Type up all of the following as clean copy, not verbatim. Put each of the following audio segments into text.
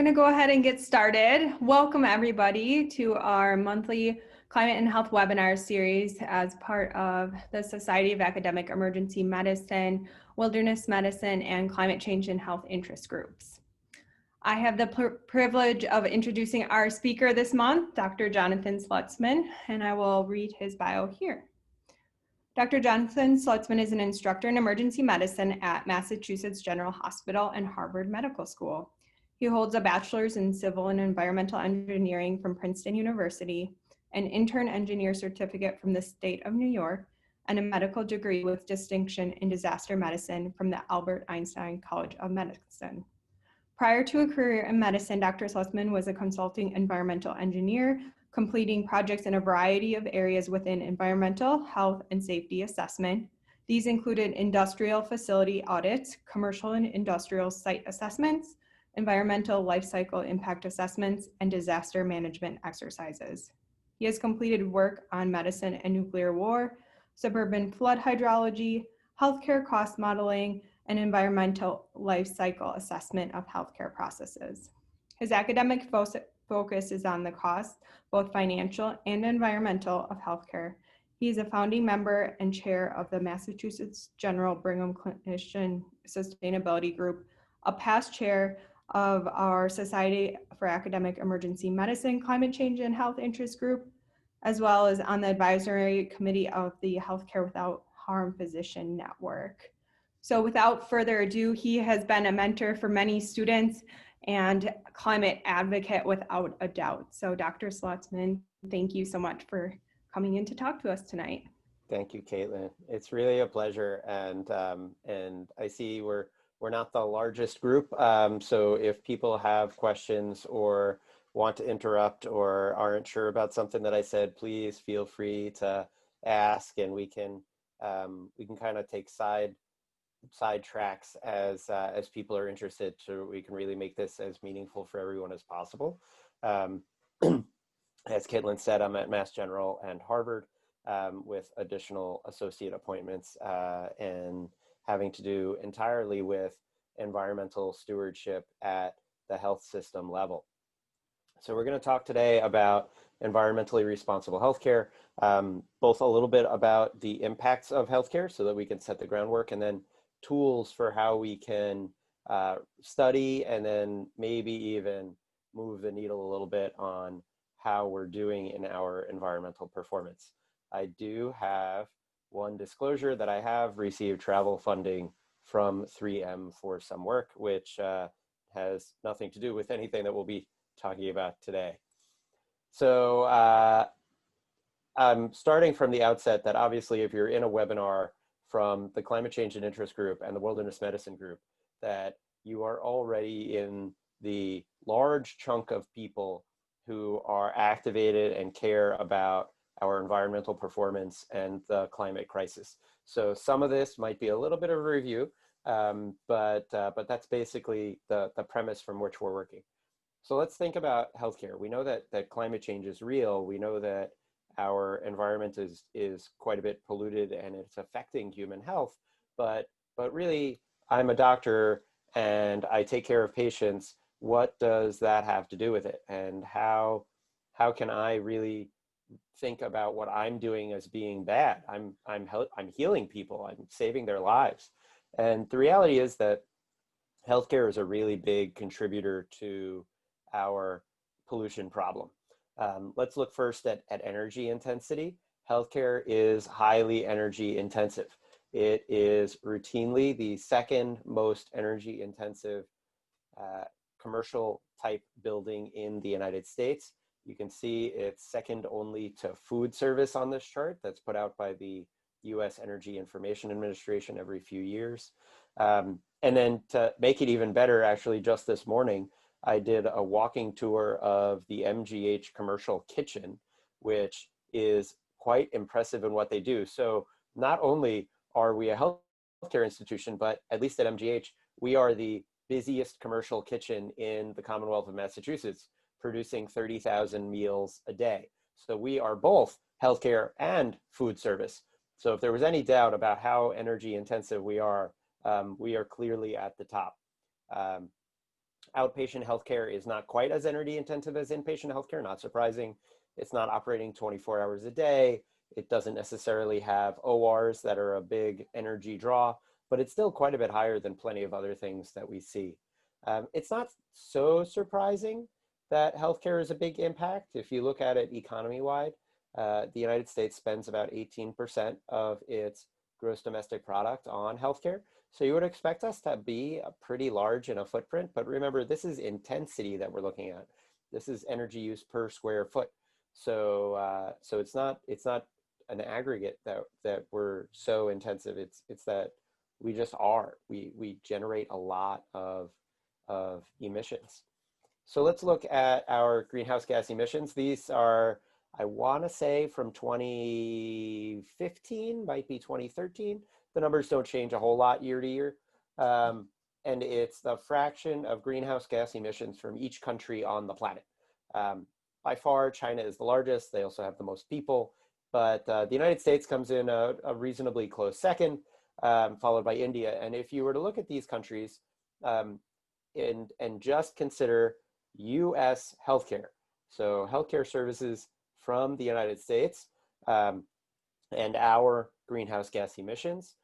going to go ahead and get started. Welcome everybody to our monthly Climate and Health webinar series as part of the Society of Academic Emergency Medicine, Wilderness Medicine, and Climate Change and Health interest groups. I have the privilege of introducing our speaker this month, Dr. Jonathan Slutzman, and I will read his bio here. Dr. Jonathan Slutzman is an instructor in emergency medicine at Massachusetts General Hospital and Harvard Medical School. He holds a bachelor's in civil and environmental engineering from Princeton University, an intern engineer certificate from the state of New York, and a medical degree with distinction in disaster medicine from the Albert Einstein College of Medicine. Prior to a career in medicine, Dr. Slutzman was a consulting environmental engineer, completing projects in a variety of areas within environmental, health, and safety assessment. These included industrial facility audits, commercial and industrial site assessments, environmental life cycle impact assessments, and disaster management exercises. He has completed work on medicine and nuclear war, suburban flood hydrology, healthcare cost modeling, and environmental life cycle assessment of healthcare processes. His academic focus is on the costs, both financial and environmental, of healthcare. He is a founding member and chair of the Massachusetts General Brigham Clinician Sustainability Group, a past chair of our Society for Academic Emergency Medicine, Climate Change and Health interest group, as well as on the advisory committee of the Healthcare Without Harm Physician Network. So without further ado, he has been a mentor for many students and climate advocate without a doubt. So Dr. Slutzman, thank you so much for coming in to talk to us tonight. Thank you, Caitlin. It's really a pleasure, and I see we're not the largest group, so if people have questions or want to interrupt or aren't sure about something that I said, please feel free to ask, and we can kind of take side tracks as people are interested, so we can really make this as meaningful for everyone as possible. As Caitlin said, I'm at Mass General and Harvard with additional associate appointments and having to do entirely with environmental stewardship at the health system level. So we're going to talk today about environmentally responsible healthcare, both a little bit about the impacts of healthcare so that we can set the groundwork, and then tools for how we can study and then maybe even move the needle a little bit on how we're doing in our environmental performance. I do have one disclosure that I have received travel funding from 3M for some work, which has nothing to do with anything that we'll be talking about today. So I'm starting from the outset that obviously if you're in a webinar from the Climate Change and Interest Group and the Wilderness Medicine Group, that you are already in the large chunk of people who are activated and care about our environmental performance and the climate crisis. So some of this might be a little bit of a review, but that's basically the premise from which we're working. So let's think about healthcare. We know that climate change is real. We know that our environment is quite a bit polluted and it's affecting human health, but really I'm a doctor and I take care of patients. What does that have to do with it? And how can I really think about what I'm doing as being bad? I'm healing people, I'm saving their lives. And the reality is that healthcare is a really big contributor to our pollution problem. Let's look first at energy intensity. Healthcare is highly energy intensive. It is routinely the second most energy intensive commercial type building in the United States. You can see it's second only to food service on this chart that's put out by the US Energy Information Administration every few years. And then to make it even better, actually just this morning, I did a walking tour of the MGH commercial kitchen, which is quite impressive in what they do. So not only are we a healthcare institution, but at least at MGH, we are the busiest commercial kitchen in the Commonwealth of Massachusetts, producing 30,000 meals a day. So we are both healthcare and food service. So if there was any doubt about how energy intensive we are clearly at the top. Outpatient healthcare is not quite as energy intensive as inpatient healthcare, not surprising. It's not operating 24 hours a day. It doesn't necessarily have ORs that are a big energy draw, but it's still quite a bit higher than plenty of other things that we see. It's not so surprising that healthcare is a big impact. If you look at it economy-wide, the United States spends about 18% of its gross domestic product on healthcare. So you would expect us to be pretty large in a footprint, but remember, this is intensity that we're looking at. This is energy use per square foot. So so it's not an aggregate that we're so intensive. It's that we just are. We generate a lot of emissions. So let's look at our greenhouse gas emissions. These are, I want to say, from 2015, might be 2013. The numbers don't change a whole lot year to year. And it's the fraction of greenhouse gas emissions from each country on the planet. By far, China is the largest. They also have the most people. But the United States comes in a reasonably close second, followed by India. And if you were to look at these countries and just consider US healthcare, so healthcare services from the United States and our greenhouse gas emissions,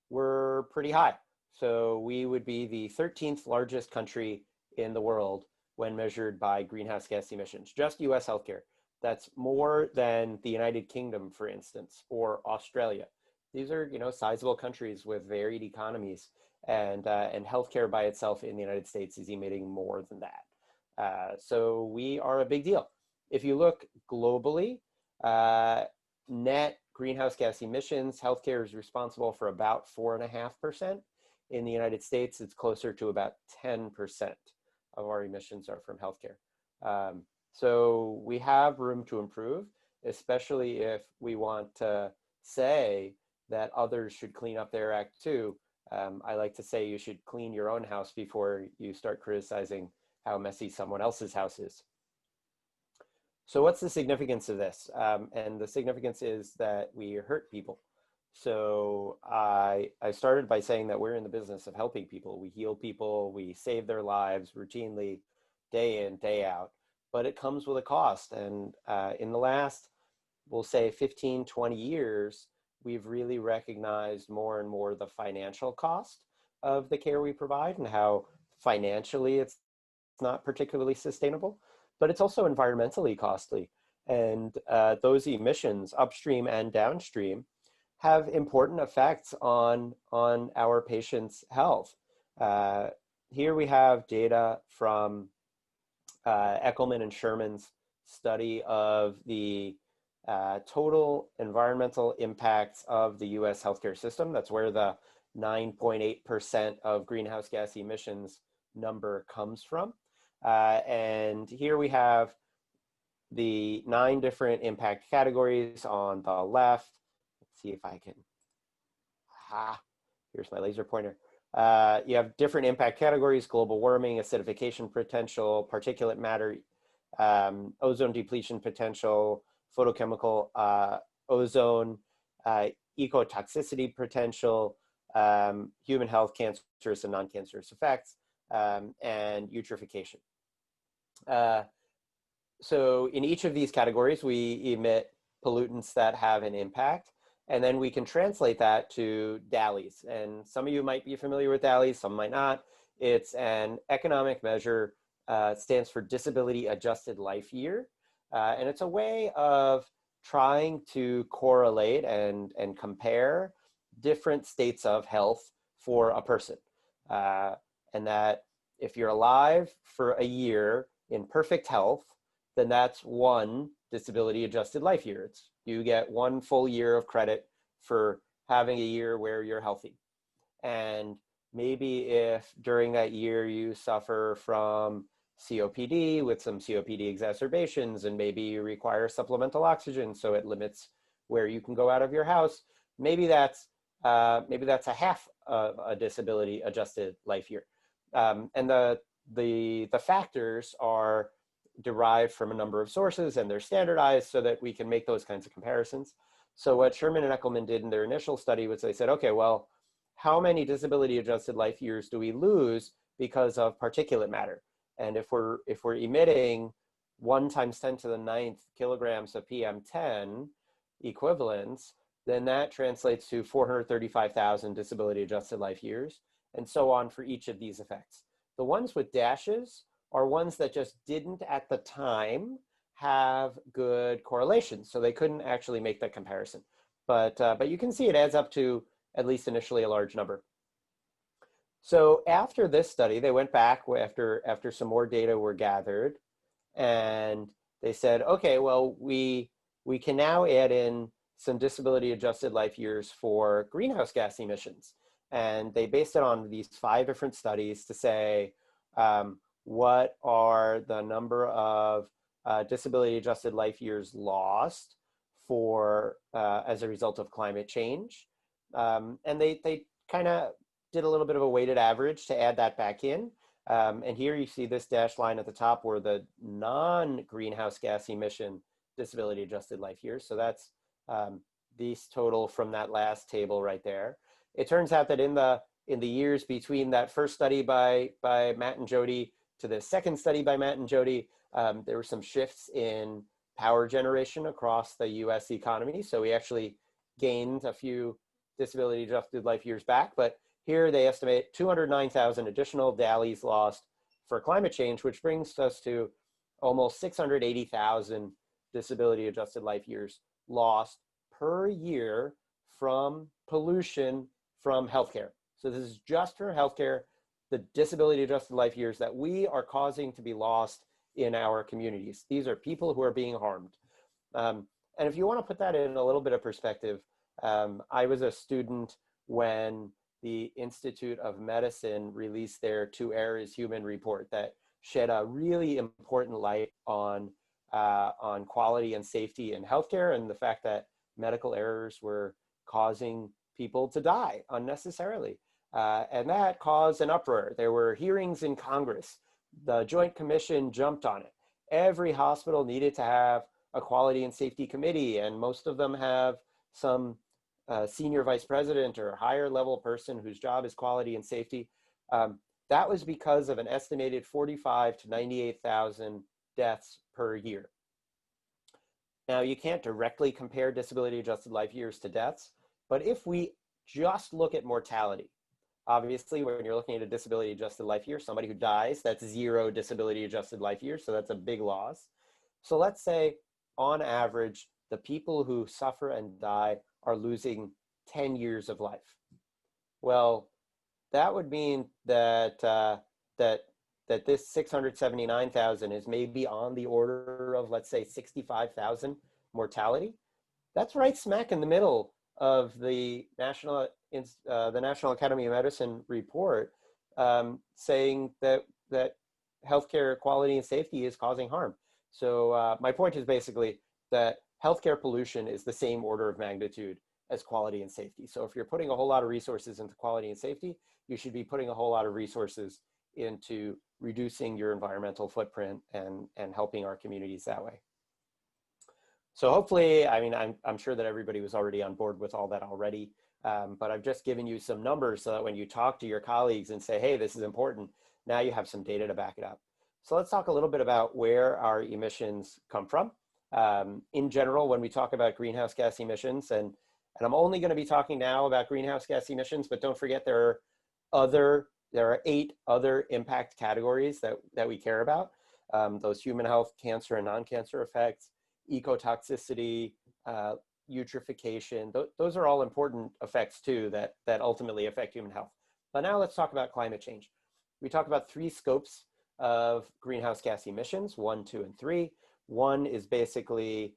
were pretty high. So we would be the 13th largest country in the world when measured by greenhouse gas emissions, just US healthcare. That's more than the United Kingdom, for instance, or Australia. These are, sizable countries with varied economies, and healthcare by itself in the United States is emitting more than that. So we are a big deal. If you look globally, net greenhouse gas emissions, healthcare is responsible for about 4.5%. In the United States, it's closer to about 10% of our emissions are from healthcare. So we have room to improve, especially if we want to say that others should clean up their act too. I like to say you should clean your own house before you start criticizing how messy someone else's house is. So what's the significance of this? And the significance is that we hurt people. So I started by saying that we're in the business of helping people. We heal people, we save their lives routinely, day in, day out, but it comes with a cost. And in the last, we'll say 15, 20 years, we've really recognized more and more the financial cost of the care we provide and how financially it's not particularly sustainable, but it's also environmentally costly. And those emissions, upstream and downstream, have important effects on our patients' health. Here we have data from Eckelman and Sherman's study of the total environmental impacts of the US healthcare system. That's where the 9.8% of greenhouse gas emissions number comes from. And here we have the 9 different impact categories on the left. Let's see if I can, here's my laser pointer. You have different impact categories: global warming, acidification potential, particulate matter, ozone depletion potential, photochemical ozone, ecotoxicity potential, human health, cancerous and non-cancerous effects, and eutrophication. So in each of these categories, we emit pollutants that have an impact, and then we can translate that to DALYs. And some of you might be familiar with DALYs, some might not. It's an economic measure, stands for Disability Adjusted Life Year. And it's a way of trying to correlate and compare different states of health for a person. And that if you're alive for a year in perfect health, then that's one disability adjusted life year. You get 1 full year of credit for having a year where you're healthy. And maybe if during that year you suffer from COPD with some COPD exacerbations, and maybe you require supplemental oxygen, so it limits where you can go out of your house, maybe that's a half of a disability adjusted life year. And the factors are derived from a number of sources, and they're standardized so that we can make those kinds of comparisons. So what Sherman and Eckelman did in their initial study was they said, okay, well, how many disability adjusted life years do we lose because of particulate matter. And if we're emitting 1 times 10 to the 9th kilograms of PM10 equivalents, then that translates to 435,000 disability adjusted life years, and so on for each of these effects. The ones with dashes are ones that just didn't at the time have good correlation, so they couldn't actually make that comparison. But you can see it adds up to at least initially a large number. So after this study, they went back after some more data were gathered, and they said, okay, well, we can now add in some disability adjusted life years for greenhouse gas emissions. And they based it on these 5 different studies to say, what are the number of disability adjusted life years lost for as a result of climate change. And they kind of did a little bit of a weighted average to add that back in. And here you see this dashed line at the top were the non-greenhouse gas emission disability adjusted life years. So that's these total from that last table right there. It turns out that in the years between that first study by Matt and Jody to the second study by Matt and Jody, there were some shifts in power generation across the US economy. So we actually gained a few disability adjusted life years back, but here they estimate 209,000 additional DALYs lost for climate change, which brings us to almost 680,000 disability adjusted life years lost per year from pollution from healthcare. So this is just for healthcare, the disability adjusted life years that we are causing to be lost in our communities. These are people who are being harmed. And if you want to put that in a little bit of perspective, I was a student when the Institute of Medicine released their 2 Errors Human report that shed a really important light on quality and safety in healthcare and the fact that medical errors were causing people to die unnecessarily. And that caused an uproar. There were hearings in Congress. The Joint Commission jumped on it. Every hospital needed to have a quality and safety committee, and most of them have some senior vice president or higher level person whose job is quality and safety. That was because of an estimated 45 to 98,000 deaths per year. Now, you can't directly compare disability adjusted life years to deaths, but if we just look at mortality, obviously when you're looking at a disability adjusted life year, somebody who dies, that's 0 disability adjusted life years, so that's a big loss. So let's say on average, the people who suffer and die are losing 10 years of life. Well, that would mean that that this 679,000 is maybe on the order of, let's say, 65,000 mortality. That's right smack in the middle of the National Academy of Medicine report, saying that healthcare quality and safety is causing harm. So my point is basically that healthcare pollution is the same order of magnitude as quality and safety. So if you're putting a whole lot of resources into quality and safety, you should be putting a whole lot of resources into reducing your environmental footprint and helping our communities that way. So hopefully, I mean, I'm sure that everybody was already on board with all that already, but I've just given you some numbers so that when you talk to your colleagues and say, hey, this is important, now you have some data to back it up. So let's talk a little bit about where our emissions come from. In general, when we talk about greenhouse gas emissions, and I'm only going to be talking now about greenhouse gas emissions, but don't forget there are 8 other impact categories that we care about. Those human health, cancer and non-cancer effects, ecotoxicity, eutrophication. Those are all important effects too that ultimately affect human health. But now let's talk about climate change. We talk about 3 scopes of greenhouse gas emissions, 1, 2, and 3. 1 is basically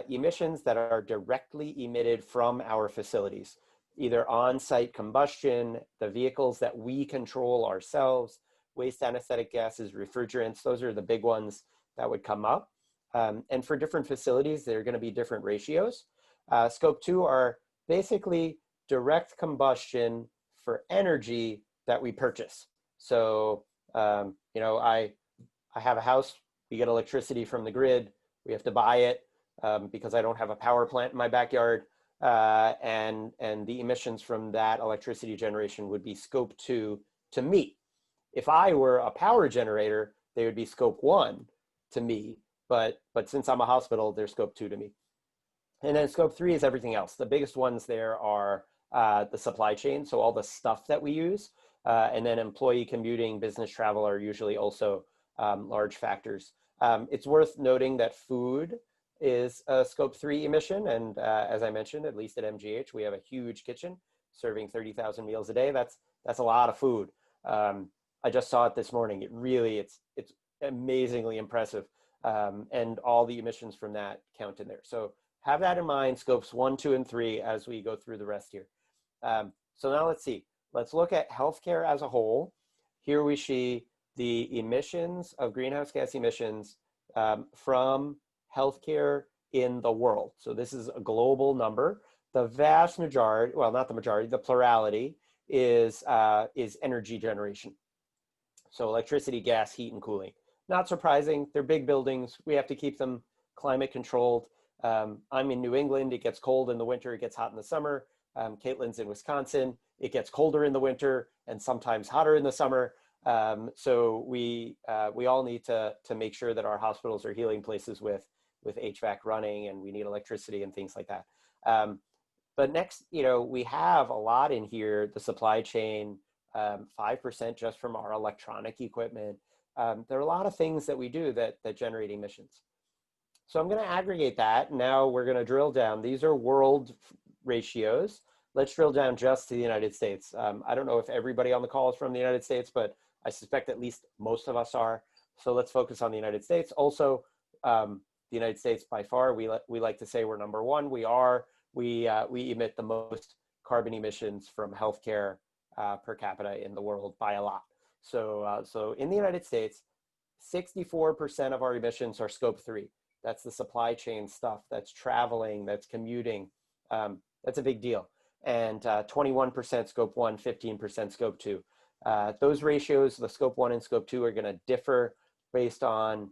emissions that are directly emitted from our facilities, either on-site combustion, the vehicles that we control ourselves, waste anesthetic gases, refrigerants. Those are the big ones that would come up. And for different facilities, there are going to be different ratios. Scope 2 are basically direct combustion for energy that we purchase. So, you know, I have a house, we get electricity from the grid, we have to buy it because I don't have a power plant in my backyard. And the emissions from that electricity generation would be scope 2 to meet. if I were a power generator, they would be scope 1 to me, but since I'm a hospital, they're scope 2 to me. And then scope 3 is everything else. The biggest ones there are the supply chain, so all the stuff that we use, and then employee commuting, business travel are usually also large factors. It's worth noting that food is a scope 3 emission, and as I mentioned, at least at MGH, we have a huge kitchen serving 30,000 meals a day. That's a lot of food. I just saw it this morning. It's amazingly impressive, and all the emissions from that count in there. So have that in mind, scopes 1, 2, and 3 as we go through the rest here. So now let's see. Let's look at healthcare as a whole. Here we see the emissions of greenhouse gas emissions from healthcare in the world. So this is a global number. The vast majority, well, not the majority, the plurality is energy generation. So electricity, gas, heat, and cooling. Not surprising, they're big buildings. We have to keep them climate controlled. I'm in New England, it gets cold in the winter, it gets hot in the summer. Caitlin's in Wisconsin, it gets colder in the winter and sometimes hotter in the summer. So we all need to make sure that our hospitals are healing places with HVAC running, and we need electricity and things like that. But next, we have a lot in here, the supply chain, 5% just from our electronic equipment. There are a lot of things that we do that generate emissions. So I'm going to aggregate that. Now we're going to drill down. These are world ratios. Let's drill down just to the United States. I don't know if everybody on the call is from the United States, but I suspect at least most of us are. So let's focus on the United States. Also, the United States, by far, we like to say we're number one. We emit the most carbon emissions from healthcare per capita in the world by a lot. So in the United States, 64% of our emissions are scope 3. That's the supply chain stuff. That's traveling, that's commuting. That's a big deal. And 21% scope 1, 15% scope 2. Those ratios, the scope 1 and scope 2, are going to differ based on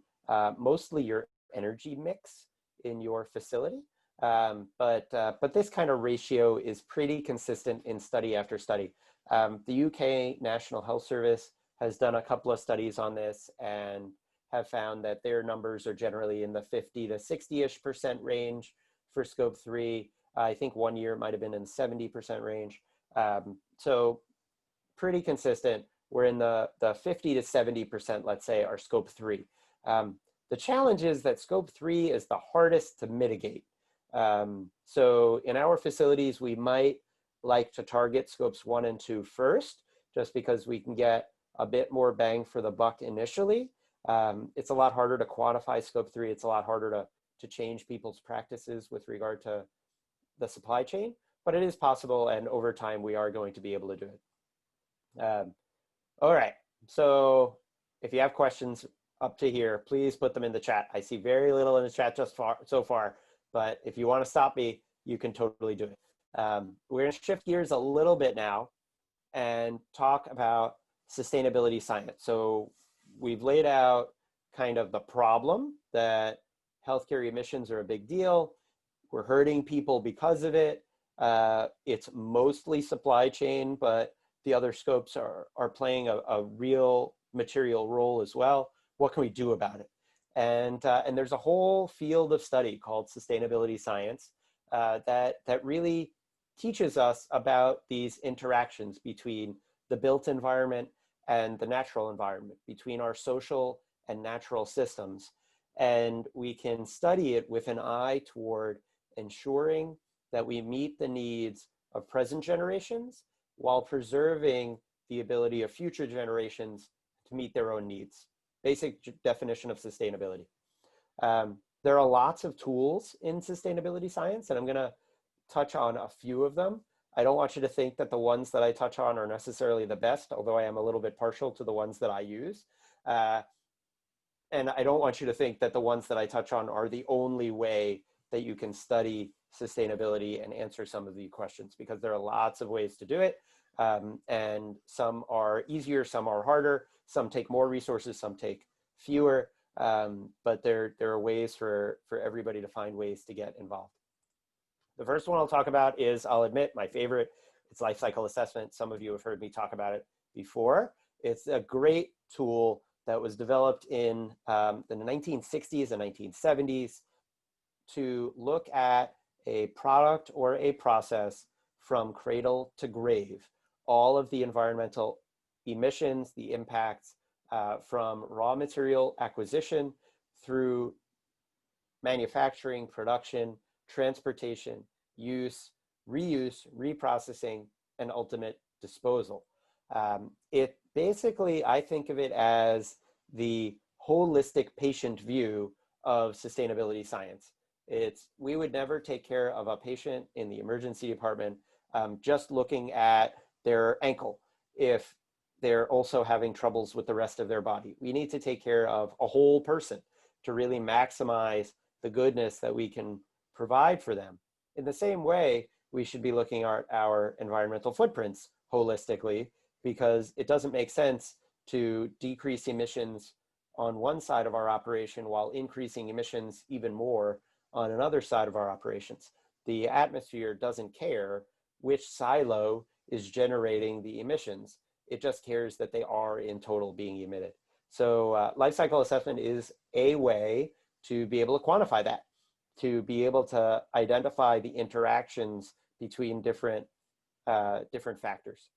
mostly your energy mix in your facility. But this kind of ratio is pretty consistent in study after study. The UK National Health Service has done a couple of studies on this and have found that their numbers are generally in the 50 to 60-ish% range for scope 3. I think one year it might have been in the 70% range. So pretty consistent. We're in the 50 to 70%, let's say, are scope 3. The challenge is that scope 3 is the hardest to mitigate. So in our facilities, we might like to target scopes 1 and 2 first, just because we can get a bit more bang for the buck initially. It's a lot harder to quantify scope 3. It's a lot harder to change people's practices with regard to the supply chain, but it is possible, and over time we are going to be able to do it. All right, so if you have questions up to here, please put them in the chat. I see very little in the chat so far, but if you want to stop me, you can totally do it. We're going to shift gears a little bit now and talk about sustainability science. So we've laid out kind of the problem that healthcare emissions are a big deal. We're hurting people because of it. It's mostly supply chain, but the other scopes are playing a real material role as well. What can we do about it? And there's a whole field of study called sustainability science that really teaches us about these interactions between the built environment and the natural environment, between our social and natural systems. And we can study it with an eye toward ensuring that we meet the needs of present generations while preserving the ability of future generations to meet their own needs. Basic definition of sustainability. There are lots of tools in sustainability science, and I'm going to touch on a few of them. I don't want you to think that the ones that I touch on are necessarily the best, although I am a little bit partial to the ones that I use. And I don't want you to think that the ones that I touch on are the only way that you can study sustainability and answer some of the questions, because there are lots of ways to do it. And some are easier, some are harder, some take more resources, some take fewer. But there are ways for everybody to find ways to get involved. The first one I'll talk about is, I'll admit, my favorite. It's life cycle assessment. Some of you have heard me talk about it before. It's a great tool that was developed in the 1960s and 1970s to look at a product or a process from cradle to grave, all of the environmental emissions, the impacts from raw material acquisition through manufacturing, production, transportation, use, reuse, reprocessing, and ultimate disposal. It basically, I think of it as the holistic patient view of sustainability science. We would never take care of a patient in the emergency department just looking at their ankle if they're also having troubles with the rest of their body. We need to take care of a whole person to really maximize the goodness that we can provide for them. In the same way, we should be looking at our environmental footprints holistically, because it doesn't make sense to decrease emissions on one side of our operation while increasing emissions even more on another side of our operations. The atmosphere doesn't care which silo is generating the emissions. It just cares that they are in total being emitted. So life cycle assessment is a way to be able to quantify that, to be able to identify the interactions between different factors.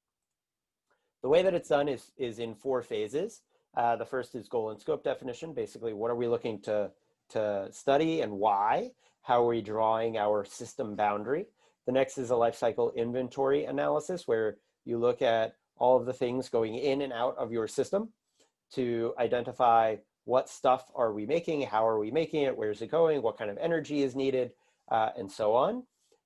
The way that it's done is in 4 phases. The first is goal and scope definition. Basically, what are we looking to study and why? How are we drawing our system boundary? The next is a life cycle inventory analysis, where you look at all of the things going in and out of your system to identify what stuff are we making, how are we making it, where's it going, what kind of energy is needed, and so on.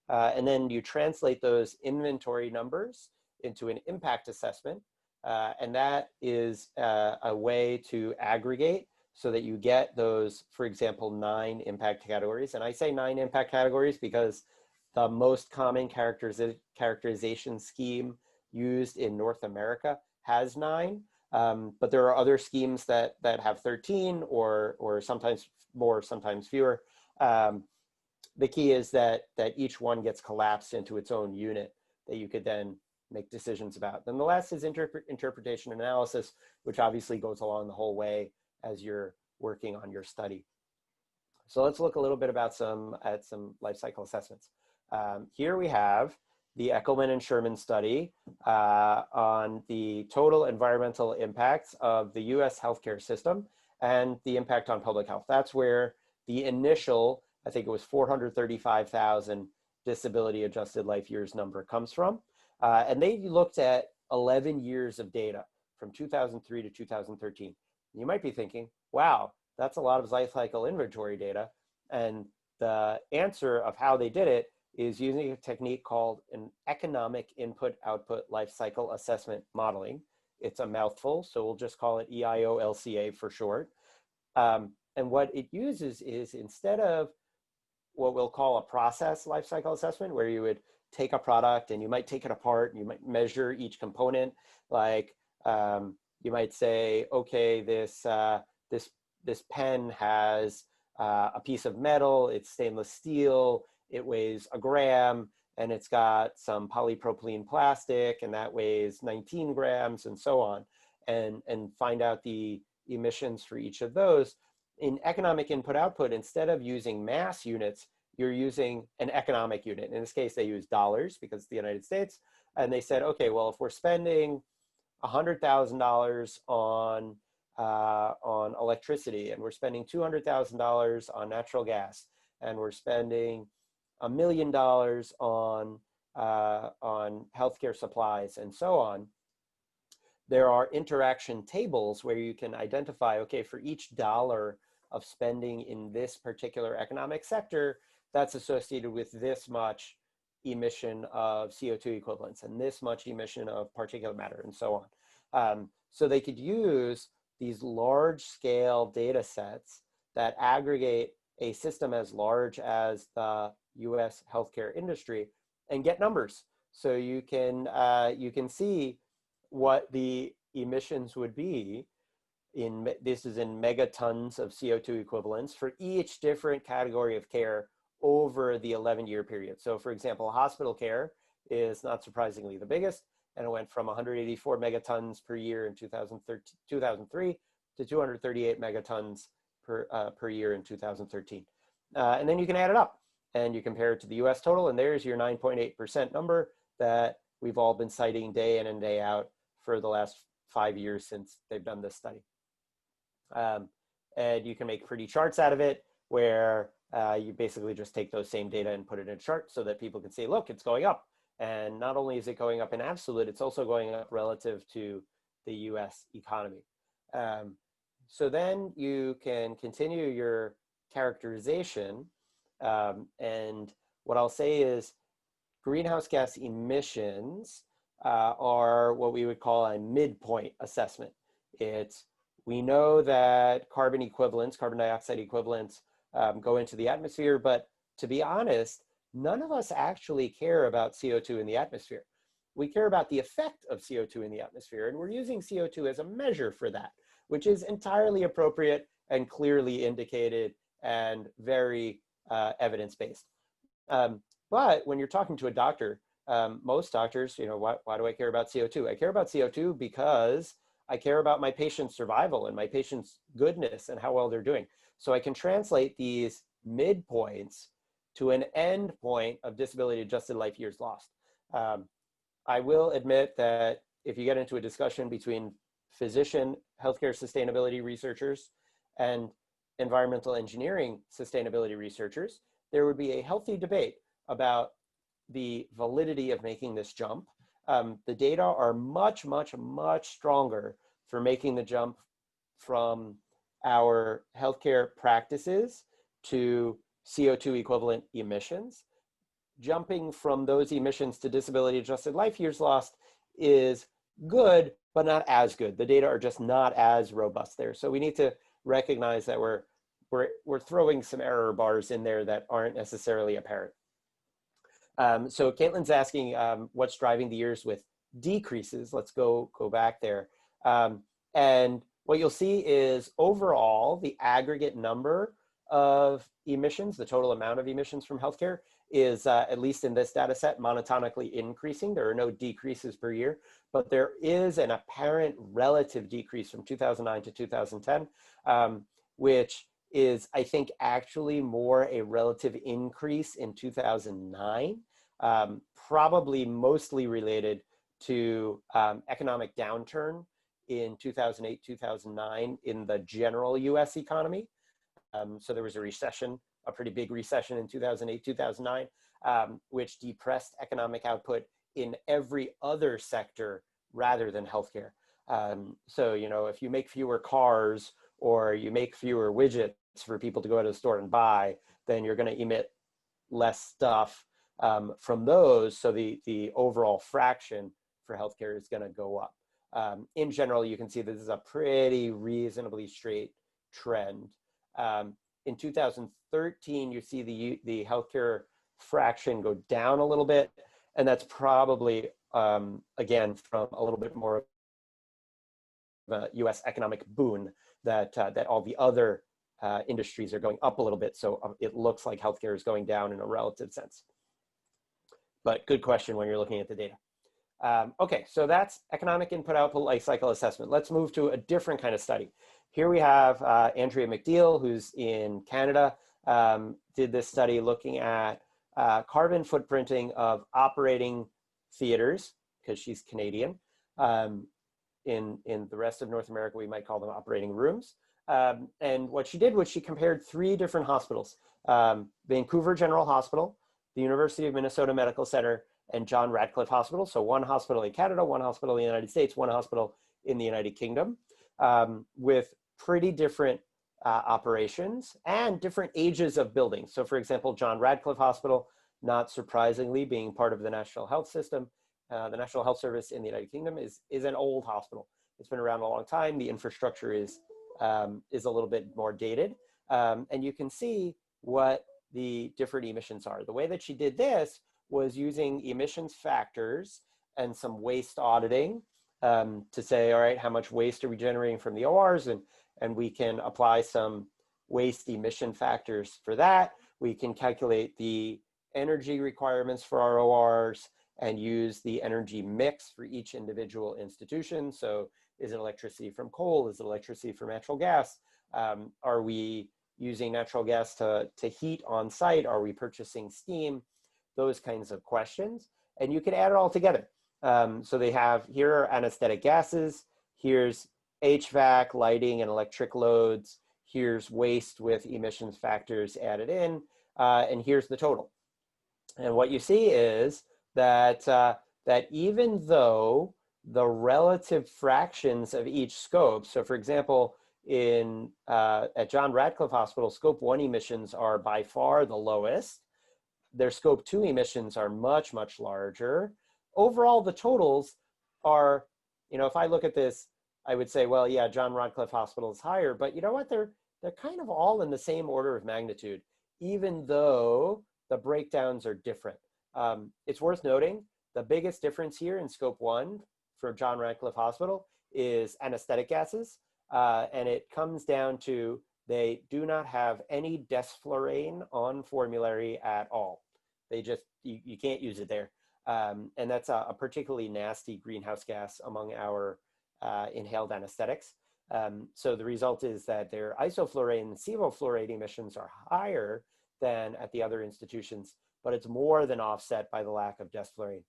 And then you translate those inventory numbers into an impact assessment. And that is a way to aggregate so that you get those, for example, 9 impact categories. And I say 9 impact categories because the most common characterization scheme used in North America has 9. But there are other schemes that have 13 or sometimes more, sometimes fewer. The key is that each one gets collapsed into its own unit that you could then make decisions about. Then the last is interpretation analysis, which obviously goes along the whole way as you're working on your study. So let's look a little bit at some life cycle assessments. Here we have the Eckelman and Sherman study on the total environmental impacts of the US healthcare system and the impact on public health. That's where the initial, I think it was 435,000 disability adjusted life years number comes from. And they looked at 11 years of data from 2003 to 2013. You might be thinking, wow, that's a lot of life cycle inventory data. And the answer of how they did it is using a technique called an economic input-output life cycle assessment modeling. It's a mouthful, so we'll just call it EIOLCA for short. And what it uses is, instead of what we'll call a process life cycle assessment, where you would take a product and you might take it apart and you might measure each component, like you might say, okay, this pen has a piece of metal, it's stainless steel, it weighs 1 gram, and it's got some polypropylene plastic, and that weighs 19 grams, and so on, and find out the emissions for each of those. In economic input-output, instead of using mass units, you're using an economic unit. In this case, they use dollars because it's the United States. And they said, okay, well, if we're spending $100,000 on electricity, and we're spending $200,000 on natural gas, and we're spending $1 million on healthcare supplies, and so on, there are interaction tables where you can identify, okay, for each dollar of spending in this particular economic sector, that's associated with this much emission of CO2 equivalents and this much emission of particulate matter, and so on. So they could use these large scale data sets that aggregate a system as large as the US healthcare industry and get numbers. So you can see what the emissions would be this is in megatons of CO2 equivalents for each different category of care over the 11-year period. So for example, hospital care is not surprisingly the biggest. and it went from 184 megatons per year in 2003 to 238 megatons per year in 2013. And then you can add it up and you compare it to the US total, and there's your 9.8% number that we've all been citing day in and day out for the last 5 years since they've done this study. And you can make pretty charts out of it where you basically just take those same data and put it in a chart so that people can see, look, it's going up. And not only is it going up in absolute, it's also going up relative to the US economy. So then you can continue your characterization. And what I'll say is greenhouse gas emissions are what we would call a midpoint assessment. We know that carbon equivalents, carbon dioxide equivalents go into the atmosphere, but to be honest, none of us actually care about CO2 in the atmosphere. We care about the effect of CO2 in the atmosphere, and we're using CO2 as a measure for that, which is entirely appropriate and clearly indicated and very evidence-based. But when you're talking to a doctor, most doctors, why do I care about CO2? I care about CO2 because I care about my patient's survival and my patient's goodness and how well they're doing. So I can translate these midpoints to an end point of disability adjusted life years lost. I will admit that if you get into a discussion between physician healthcare sustainability researchers and environmental engineering sustainability researchers, there would be a healthy debate about the validity of making this jump. The data are much, much, much stronger for making the jump from our healthcare practices to CO2 equivalent emissions. Jumping from those emissions to disability adjusted life years lost is good, but not as good. The data are just not as robust there. So we need to recognize that we're throwing some error bars in there that aren't necessarily apparent. So Caitlin's asking what's driving the years with decreases. Let's go back there. And what you'll see is overall, the aggregate number of emissions, the total amount of emissions from healthcare is, at least in this data set, monotonically increasing. There are no decreases per year, but there is an apparent relative decrease from 2009 to 2010, which is, I think, actually more a relative increase in 2009, probably mostly related to economic downturn in 2008, 2009 in the general US economy. So there was a recession, a pretty big recession in 2008, 2009, which depressed economic output in every other sector rather than healthcare. So, if you make fewer cars or you make fewer widgets for people to go to the store and buy, then you're going to emit less stuff from those. So the overall fraction for healthcare is going to go up. In general, you can see this is a pretty reasonably straight trend. In 2013, you see the healthcare fraction go down a little bit, and that's probably, again, from a little bit more of a US economic boon that all the other industries are going up a little bit, so it looks like healthcare is going down in a relative sense. But good question when you're looking at the data. Okay, so that's economic input-output life cycle assessment. Let's move to a different kind of study. Here we have Andrea McDeal, who's in Canada, did this study looking at carbon footprinting of operating theaters, because she's Canadian. In the rest of North America, we might call them operating rooms. And what she did was she compared 3 different hospitals, Vancouver General Hospital, the University of Minnesota Medical Center, and John Radcliffe Hospital. So one hospital in Canada, one hospital in the United States, one hospital in the United Kingdom, with pretty different operations and different ages of buildings. So for example, John Radcliffe Hospital, not surprisingly, being part of the National Health System, the National Health Service in the United Kingdom is an old hospital. It's been around a long time. The infrastructure is a little bit more dated. And you can see what the different emissions are. The way that she did this was using emissions factors and some waste auditing to say, all right, how much waste are we generating from the ORs? And we can apply some waste emission factors for that. We can calculate the energy requirements for our ORs and use the energy mix for each individual institution. So is it electricity from coal? Is it electricity from natural gas? Are we using natural gas to heat on site? Are we purchasing steam? Those kinds of questions. And you can add it all together. So they have, here are anesthetic gases, here's HVAC, lighting, and electric loads, here's waste with emissions factors added in, and here's the total. And what you see is that, that even though the relative fractions of each scope, so for example, at John Radcliffe Hospital, scope 1 emissions are by far the lowest. Their scope 2 emissions are much, much larger. Overall, the totals are, if I look at this, I would say, well, yeah, John Radcliffe Hospital is higher, but you know what? They're kind of all in the same order of magnitude, even though the breakdowns are different. It's worth noting the biggest difference here in scope 1 for John Radcliffe Hospital is anesthetic gases, and it comes down to they do not have any desflurane on formulary at all. They just, you can't use it there. And that's a particularly nasty greenhouse gas among our inhaled anesthetics. So the result is that their isoflurane and sevoflurane emissions are higher than at the other institutions, but it's more than offset by the lack of desflurane.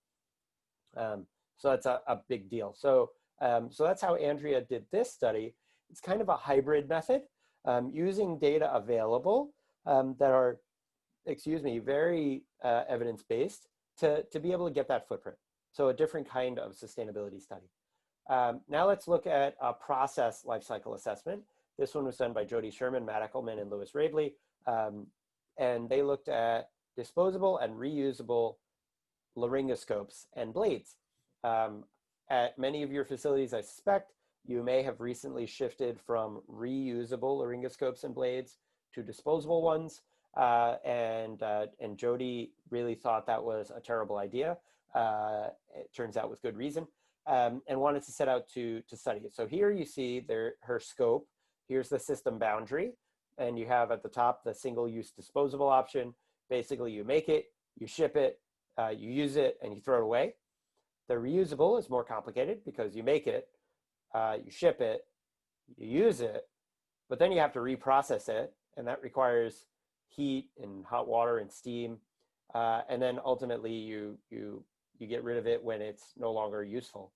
So that's a big deal. So that's how Andrea did this study. It's kind of a hybrid method using data available that are, very evidence-based to be able to get that footprint. So a different kind of sustainability study. Now let's look at a process lifecycle assessment. This one was done by Jody Sherman, Matt Eckelman, and Louis Rublee. And they looked at disposable and reusable laryngoscopes and blades. At many of your facilities, I suspect, you may have recently shifted from reusable laryngoscopes and blades to disposable ones. And Jody really thought that was a terrible idea. It turns out with good reason, and wanted to set out to study it. So here you see her scope. Here's the system boundary. And you have at the top the single-use disposable option. Basically, you make it, you ship it, you use it, and you throw it away. The reusable is more complicated because you make it, you ship it, you use it, but then you have to reprocess it, and that requires heat and hot water and steam, and then ultimately you get rid of it when it's no longer useful.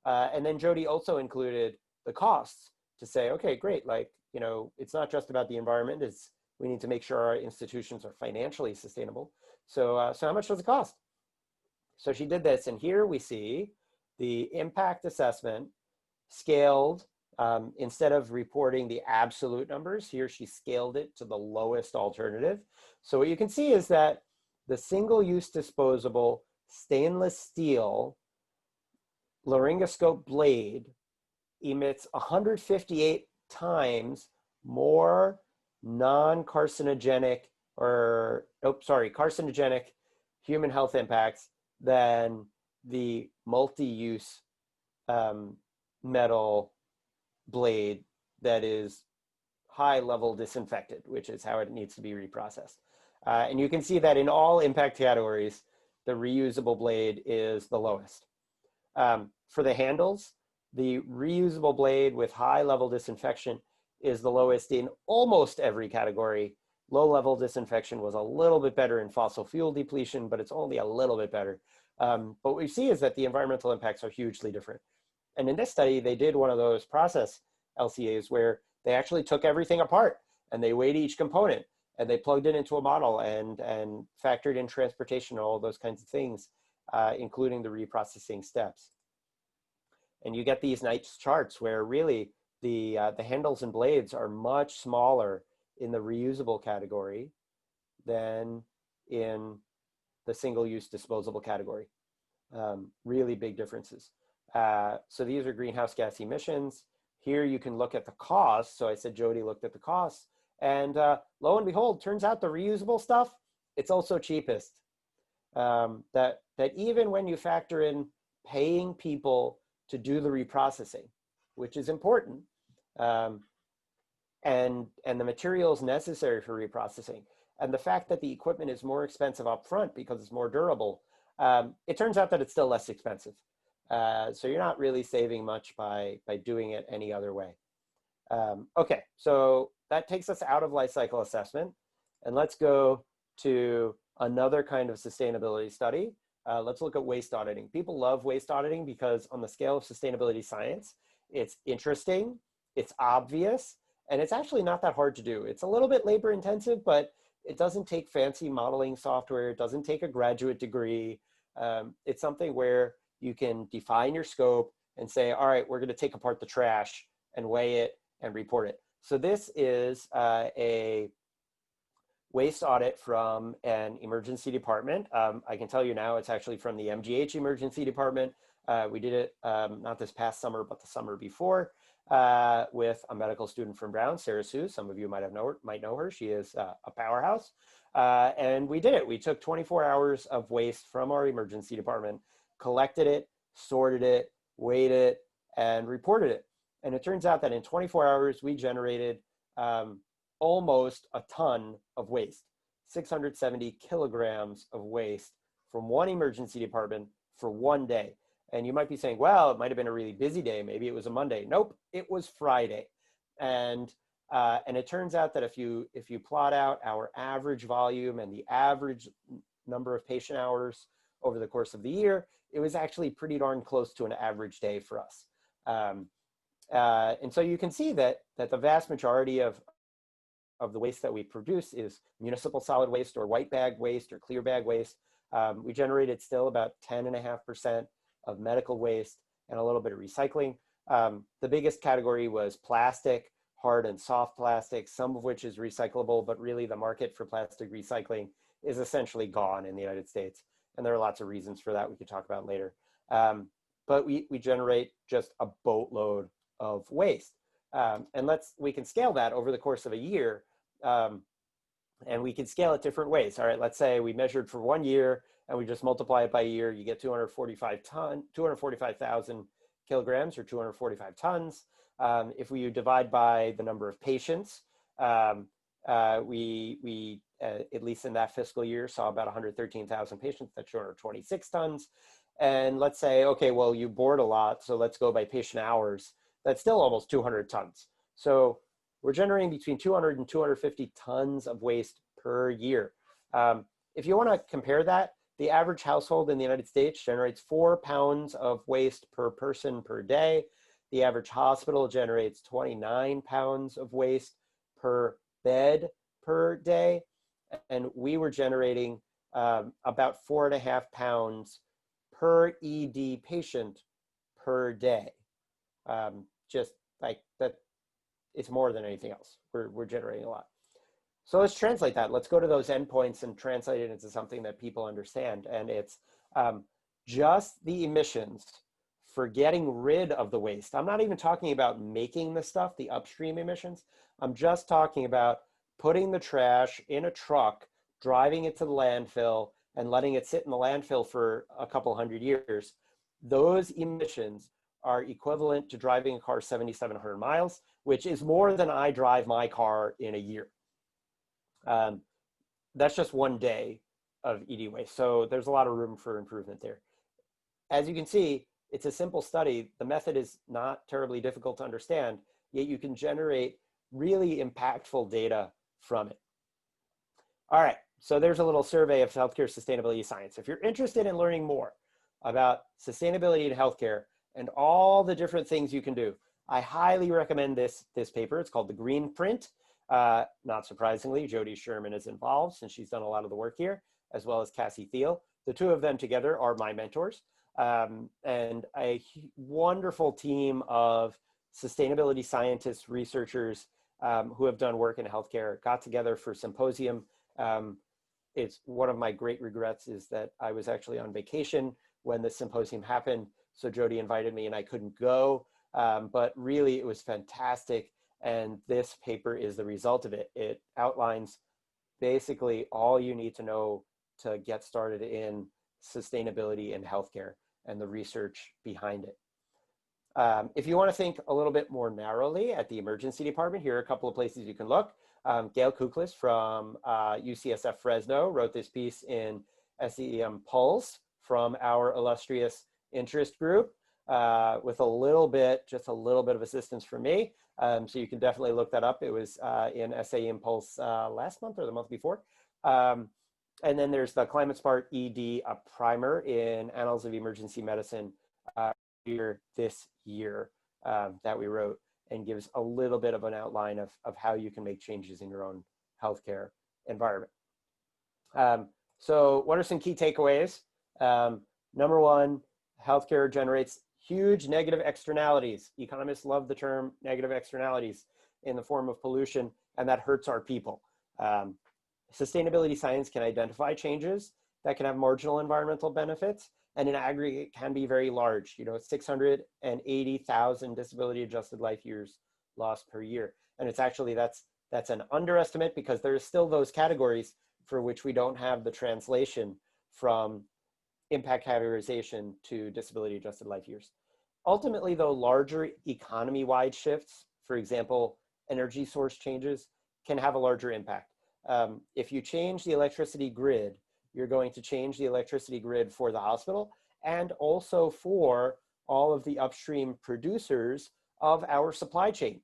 And then Jody also included the costs to say, okay, great, it's not just about the environment, we need to make sure our institutions are financially sustainable. So how much does it cost? So she did this, and here we see the impact assessment scaled. Instead of reporting the absolute numbers, here she scaled it to the lowest alternative. So what you can see is that the single-use disposable stainless steel laryngoscope blade emits 158 times more non-carcinogenic carcinogenic human health impacts than the multi-use metal blade that is high level disinfected, which is how it needs to be reprocessed. And you can see that in all impact categories, the reusable blade is the lowest. For the handles, the reusable blade with high level disinfection is the lowest in almost every category. Low level disinfection was a little bit better in fossil fuel depletion, but it's only a little bit better. But what we see is that the environmental impacts are hugely different. And in this study, they did one of those process LCAs where they actually took everything apart and they weighed each component and they plugged it into a model and factored in transportation and all those kinds of things, including the reprocessing steps. And you get these nice charts where really the handles and blades are much smaller in the reusable category than in the single-use disposable category. Really big differences. So these are greenhouse gas emissions. Here you can look at the cost. So I said Jody looked at the costs, and lo and behold, turns out the reusable stuff, it's also cheapest. That even when you factor in paying people to do the reprocessing, which is important, and the materials necessary for reprocessing, and the fact that the equipment is more expensive up front because it's more durable, it turns out that it's still less expensive. So you're not really saving much by doing it any other way. Okay, so that takes us out of life cycle assessment, and let's go to another kind of sustainability study. Let's look at waste auditing. People love waste auditing because on the scale of sustainability science, it's interesting, it's obvious, and it's actually not that hard to do. It's a little bit labor intensive, but it doesn't take fancy modeling software. It doesn't take a graduate degree. It's something where you can define your scope and say, all right, we're going to take apart the trash and weigh it and report it. So this is a waste audit from an emergency department. I can tell you now it's actually from the MGH emergency department. We did it not this past summer, but the summer before with a medical student from Brown, Sarah Sue. Some of you might know her. She is a powerhouse. And we did it. We took 24 hours of waste from our emergency department, collected it, sorted it, weighed it, and reported it. And it turns out that in 24 hours, we generated almost a ton of waste, 670 kilograms of waste from one emergency department for one day. And you might be saying, well, it might have been a really busy day. Maybe it was a Monday. Nope, it was Friday. And it turns out that if you plot out our average volume and the average number of patient hours over the course of the year, it was actually pretty darn close to an average day for us. And so you can see that the vast majority of the waste that we produce is municipal solid waste or white bag waste or clear bag waste. We generated still about 10.5% of medical waste and a little bit of recycling. The biggest category was plastic, hard and soft plastic, some of which is recyclable, but really the market for plastic recycling is essentially gone in the United States. And there are lots of reasons for that we could talk about later. But we generate just a boatload of waste. And we can scale that over the course of a year. And we can scale it different ways. All right, let's say we measured for 1 year and we just multiply it by a year, you get 245,000 kilograms or 245 tons. If we divide by the number of patients, we at least in that fiscal year, saw about 113,000 patients, that's 226 tons. And let's say, okay, well, you board a lot, so let's go by patient hours. That's still almost 200 tons. So we're generating between 200 and 250 tons of waste per year. If you want to compare that, the average household in the United States generates 4 pounds of waste per person per day. The average hospital generates 29 pounds of waste per bed per day. And we were generating about 4.5 pounds per ED patient per day. Just like that, it's more than anything else. We're generating a lot. So let's translate that. Let's go to those endpoints and translate it into something that people understand. And it's just the emissions for getting rid of the waste. I'm not even talking about making the stuff, the upstream emissions. I'm just talking about putting the trash in a truck, driving it to the landfill, and letting it sit in the landfill for a couple hundred years. Those emissions are equivalent to driving a car 7,700 miles, which is more than I drive my car in a year. That's just 1 day of ED waste. So there's a lot of room for improvement there. As you can see, it's a simple study. The method is not terribly difficult to understand, yet you can generate really impactful data from it. All right, so there's a little survey of healthcare sustainability science. If you're interested in learning more about sustainability in healthcare and all the different things you can do, I highly recommend this paper. It's called The Green Print. Not surprisingly, Jody Sherman is involved since she's done a lot of the work here, as well as Cassie Thiel. The two of them together are my mentors. And a wonderful team of sustainability scientists, researchers who have done work in healthcare got together for a symposium. It's one of my great regrets is that I was actually on vacation when the symposium happened. So Jody invited me and I couldn't go, but really it was fantastic. And this paper is the result of it. It outlines basically all you need to know to get started in sustainability in healthcare and the research behind it. If you want to think a little bit more narrowly at the emergency department, here are a couple of places you can look. Gail Kuklis from UCSF Fresno wrote this piece in SEM Pulse from our illustrious interest group with just a little bit of assistance from me. So you can definitely look that up. It was in Essay Impulse last month or the month before. And then there's the Climate Smart ED, a primer in Annals of Emergency Medicine here this year that we wrote, and gives a little bit of an outline of how you can make changes in your own healthcare environment. So what are some key takeaways? Number one, healthcare generates huge negative externalities. Economists love the term negative externalities in the form of pollution, and that hurts our people. Sustainability science can identify changes that can have marginal environmental benefits, and in aggregate can be very large. 680,000 disability adjusted life years lost per year. And it's actually, that's an underestimate, because there's still those categories for which we don't have the translation from impact categorization to disability adjusted life years. Ultimately, though, larger economy-wide shifts, for example, energy source changes, can have a larger impact. If you change the electricity grid, you're going to change the electricity grid for the hospital and also for all of the upstream producers of our supply chain,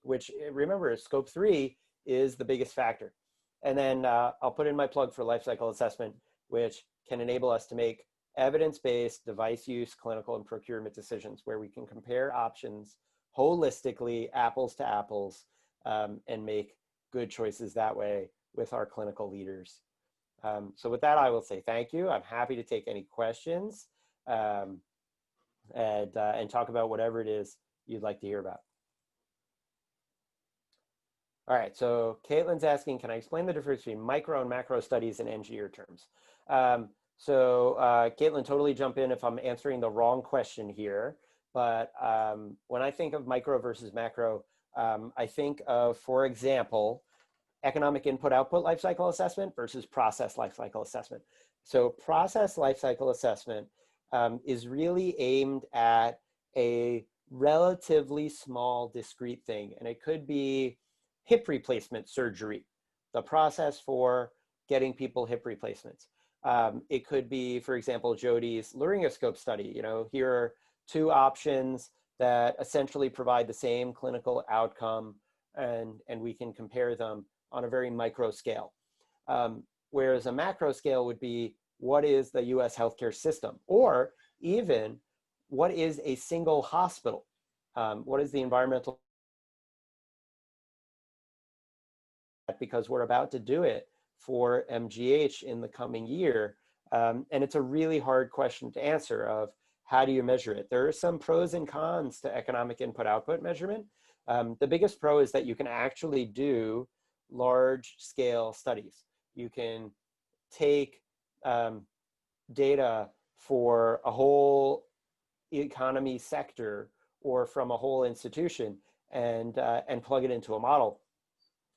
which, remember, scope 3 is the biggest factor. And then I'll put in my plug for lifecycle assessment, which can enable us to make evidence-based device use, clinical, and procurement decisions where we can compare options holistically, apples to apples, and make good choices that way with our clinical leaders. So with that, I will say thank you. I'm happy to take any questions and talk about whatever it is you'd like to hear about. All right, so Caitlin's asking, can I explain the difference between micro and macro studies in engineer terms? Caitlin, totally jump in if I'm answering the wrong question here. But when I think of micro versus macro, I think of, for example, economic input-output lifecycle assessment versus process lifecycle assessment. So process lifecycle assessment is really aimed at a relatively small, discrete thing. And it could be hip replacement surgery, the process for getting people hip replacements. It could be, for example, Jody's laryngoscope study. Here are two options that essentially provide the same clinical outcome, and we can compare them on a very micro scale. Whereas a macro scale would be, what is the US healthcare system? Or even, what is a single hospital? What is the environmental? Because we're about to do it for MGH in the coming year. And it's a really hard question to answer of how do you measure it? There are some pros and cons to economic input-output measurement. The biggest pro is that you can actually do large scale studies. You can take data for a whole economy sector or from a whole institution and plug it into a model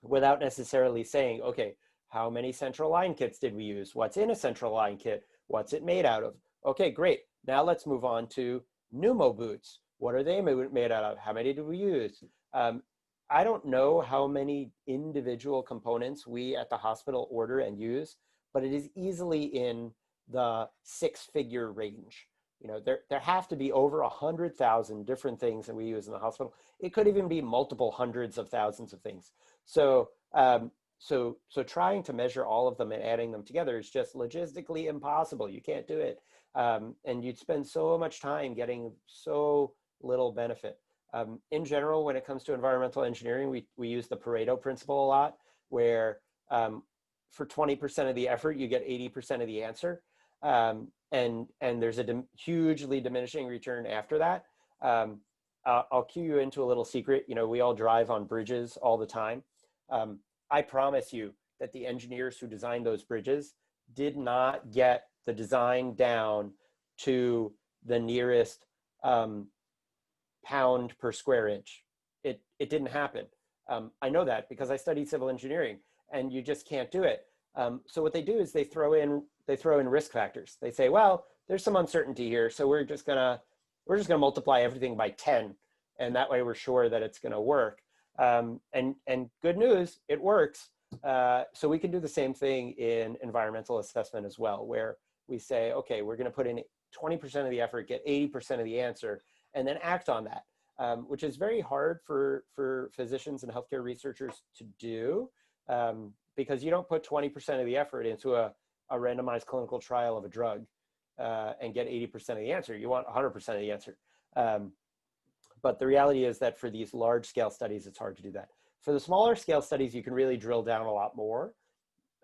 without necessarily saying, okay, how many central line kits did we use? What's in a central line kit? What's it made out of? Okay, great. Now let's move on to pneumo boots. What are they made out of? How many do we use? I don't know how many individual components we at the hospital order and use, but it is easily in the six-figure range. There have to be over 100,000 different things that we use in the hospital. It could even be multiple hundreds of thousands of things. So trying to measure all of them and adding them together is just logistically impossible. You can't do it. And you'd spend so much time getting so little benefit. In general, when it comes to environmental engineering, we use the Pareto principle a lot, where for 20% of the effort, you get 80% of the answer. And there's a hugely diminishing return after that. I'll cue you into a little secret. We all drive on bridges all the time. I promise you that the engineers who designed those bridges did not get the design down to the nearest pound per square inch. It didn't happen. I know that because I studied civil engineering, and you just can't do it. So what they do is they throw in risk factors. They say, well, there's some uncertainty here, so we're just gonna multiply everything by 10, and that way we're sure that it's gonna work. And good news, it works. So we can do the same thing in environmental assessment as well, where we say, okay, we're going to put in 20% of the effort, get 80% of the answer, and then act on that, which is very hard for physicians and healthcare researchers to do, because you don't put 20% of the effort into a randomized clinical trial of a drug and get 80% of the answer. You want 100% of the answer. But the reality is that for these large scale studies, it's hard to do that. For the smaller scale studies, you can really drill down a lot more.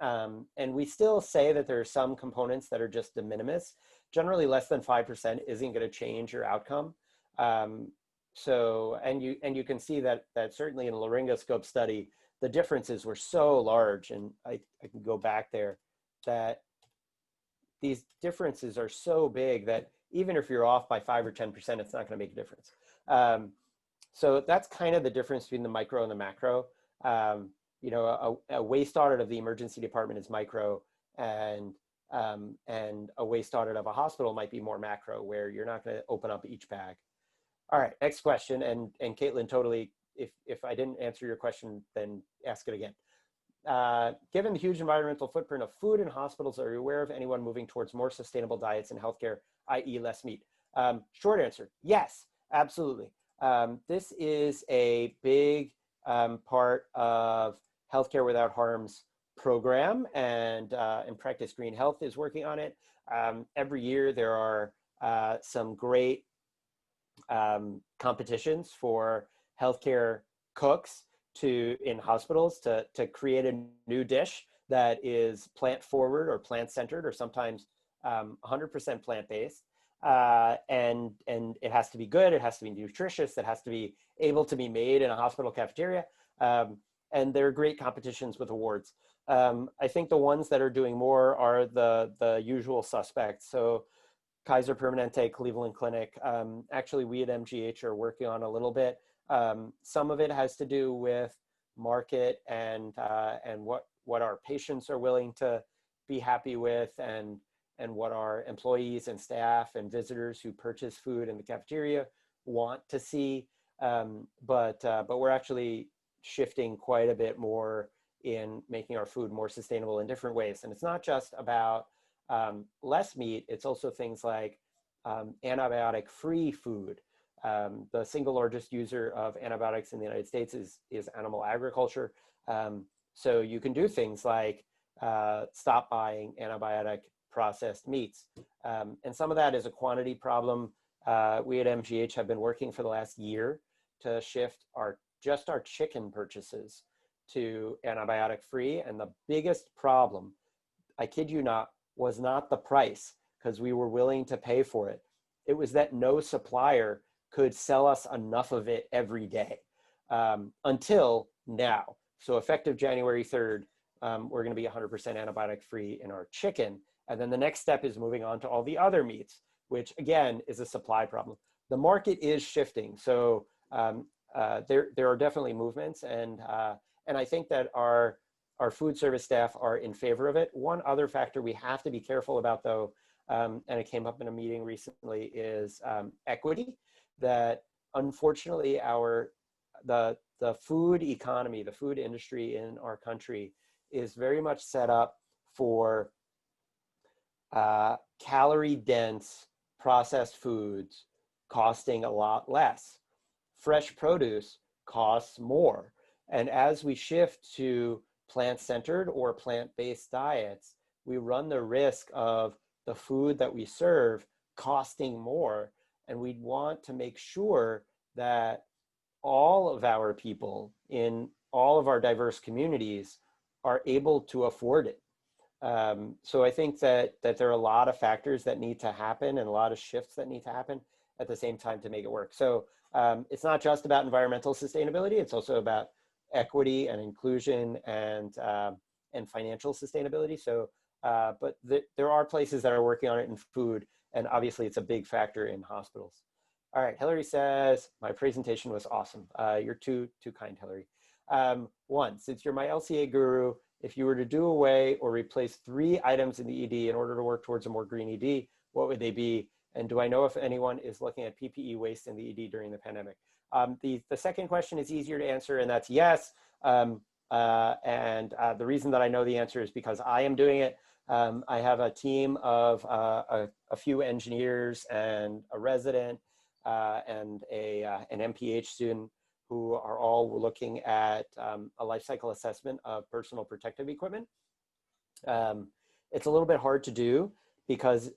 And we still say that there are some components that are just de minimis. Generally, less than 5% isn't going to change your outcome. So, and you can see that certainly in a laryngoscope study, the differences were so large, and I can go back there, that these differences are so big that even if you're off by 5 or 10%, it's not going to make a difference. So that's kind of the difference between the micro and the macro. You know, a waste audit of the emergency department is micro, and a waste audit of a hospital might be more macro, where you're not going to open up each bag. All right, next question. And Caitlin, totally, if I didn't answer your question, then ask it again. Given the huge environmental footprint of food in hospitals, are you aware of anyone moving towards more sustainable diets in healthcare, i.e. less meat? Short answer, yes, absolutely. This is a big part of Healthcare Without Harm's program, and in practice, Green Health is working on it. Every year there are some great competitions for healthcare cooks in hospitals to create a new dish that is plant forward or plant centered, or sometimes 100% plant-based. And it has to be good, it has to be nutritious, it has to be able to be made in a hospital cafeteria. And there are great competitions with awards. I think the ones that are doing more are the usual suspects. So Kaiser Permanente, Cleveland Clinic. Actually, we at MGH are working on a little bit. Some of it has to do with market and what our patients are willing to be happy with, and what our employees and staff and visitors who purchase food in the cafeteria want to see. But we're actually shifting quite a bit more in making our food more sustainable in different ways. And it's not just about less meat, it's also things like antibiotic-free food. The single largest user of antibiotics in the United States is animal agriculture. So you can do things like stop buying antibiotic processed meats. And some of that is a quantity problem. We at MGH have been working for the last year to shift just our chicken purchases to antibiotic free. And the biggest problem, I kid you not, was not the price, because we were willing to pay for it. It was that no supplier could sell us enough of it every day, until now. So effective January 3rd, we're going to be 100% antibiotic free in our chicken. And then the next step is moving on to all the other meats, which again is a supply problem. The market is shifting. So there are definitely movements, and I think that our food service staff are in favor of it. One other factor we have to be careful about, though, and it came up in a meeting recently, is equity. That unfortunately the food economy, the food industry in our country is very much set up for calorie dense processed foods costing a lot less. Fresh produce costs more. And as we shift to plant-centered or plant-based diets, we run the risk of the food that we serve costing more. And we'd want to make sure that all of our people in all of our diverse communities are able to afford it. So I think that there are a lot of factors that need to happen, and a lot of shifts that need to happen at the same time to make it work. So it's not just about environmental sustainability, it's also about equity and inclusion and financial sustainability. So, but there are places that are working on it in food, and obviously it's a big factor in hospitals. All right, Hillary says, my presentation was awesome. You're too kind, Hillary. One, since you're my LCA guru, if you were to do away or replace 3 items in the ED in order to work towards a more green ED, what would they be? And do I know if anyone is looking at PPE waste in the ED during the pandemic? The second question is easier to answer, and that's yes. The reason that I know the answer is because I am doing it. I have a team of a few engineers and a resident and an MPH student who are all looking at a life cycle assessment of personal protective equipment. It's a little bit hard to do because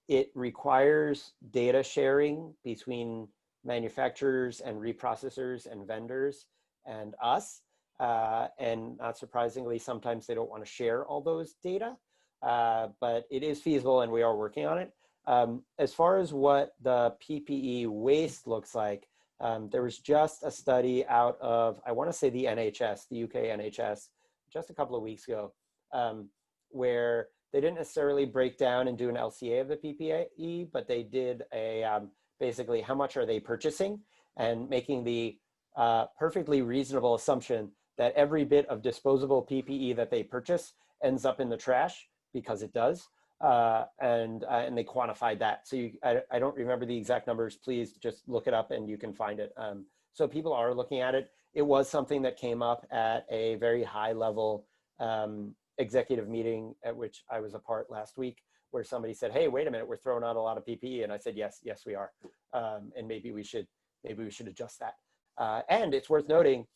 it requires data sharing between manufacturers and reprocessors and vendors and us. And not surprisingly, sometimes they don't want to share all those data, but it is feasible and we are working on it. As far as what the PPE waste looks like, there was just a study out of, I want to say the NHS, the UK NHS, just a couple of weeks ago, where they didn't necessarily break down and do an LCA of the PPE, but they did a basically how much are they purchasing, and making the perfectly reasonable assumption that every bit of disposable PPE that they purchase ends up in the trash, because it does. And they quantified that. So I don't remember the exact numbers. Please just look it up and you can find it. So people are looking at it. It was something that came up at a very high level executive meeting at which I was a part last week, where somebody said, hey, wait a minute, we're throwing out a lot of PPE. And I said, yes, we are. And maybe we should adjust that. And it's worth noting,